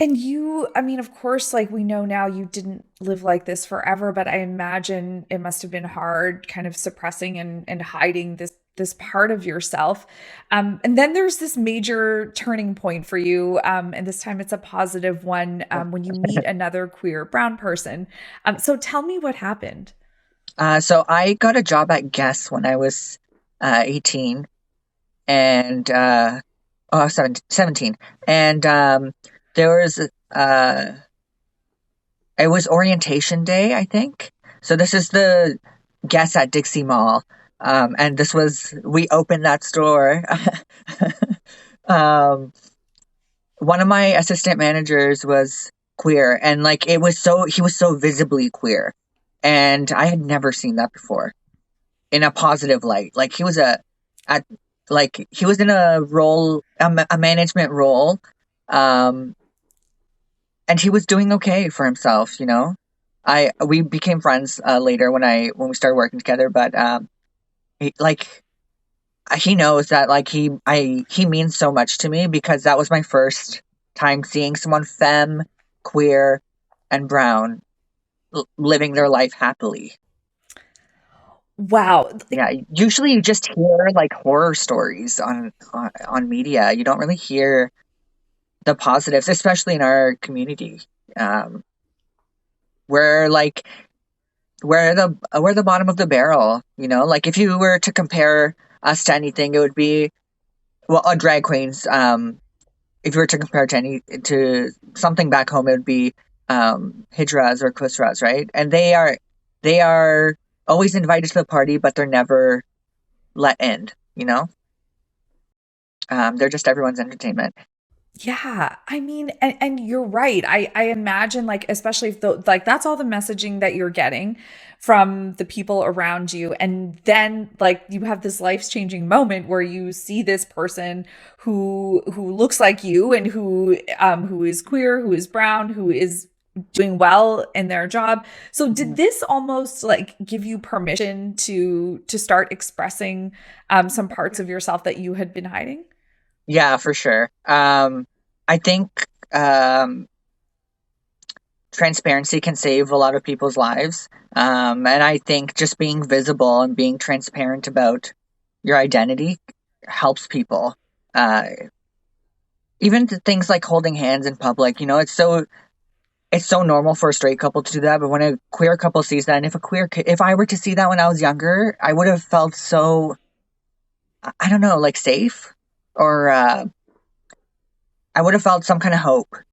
And you, I mean, of course, like we know now you didn't live like this forever, but I imagine it must have been hard kind of suppressing and hiding this part of yourself. And then there's this major turning point for you. And this time it's a positive one when you meet another queer brown person. So tell me what happened. So I got a job at Guess when I was 18 and oh, 17. And there was it was orientation day, I think. So this is the Guess at Dixie Mall. And this was we opened that store. um, One of my assistant managers was queer, and like it was so he was so visibly queer, and I had never seen that before in a positive light. Like at, he was in a role, a management role, um, and he was doing okay for himself. We became friends later when we started working together. But he, like he knows that he means so much to me because that was my first time seeing someone femme, queer, and brown living their life happily. Wow. Yeah, usually you just hear like horror stories on media. You don't really hear the positives, especially in our community. Um, we're like we're the bottom of the barrel. Like if you were to compare us to anything, it would be well, drag queens. If you were to compare to something back home, it would be hijras or kusras, right? And they are always invited to the party, but they're never let in. They're just everyone's entertainment. Yeah, I mean, and you're right. I imagine like especially if like that's all the messaging that you're getting from the people around you, and then like you have this life-changing moment where you see this person who looks like you and who is queer, who is brown, who is doing well in their job. So did Mhm. this almost like give you permission to start expressing some parts of yourself that you had been hiding? Yeah, for sure. I think transparency can save a lot of people's lives. And I think just being visible and being transparent about your identity helps people. Uh, Even things like holding hands in public, it's so normal for a straight couple to do that, but when a queer couple sees that, and if I were to see that when I was younger, I would have felt so, I don't know, like safe, or I would have felt some kind of hope.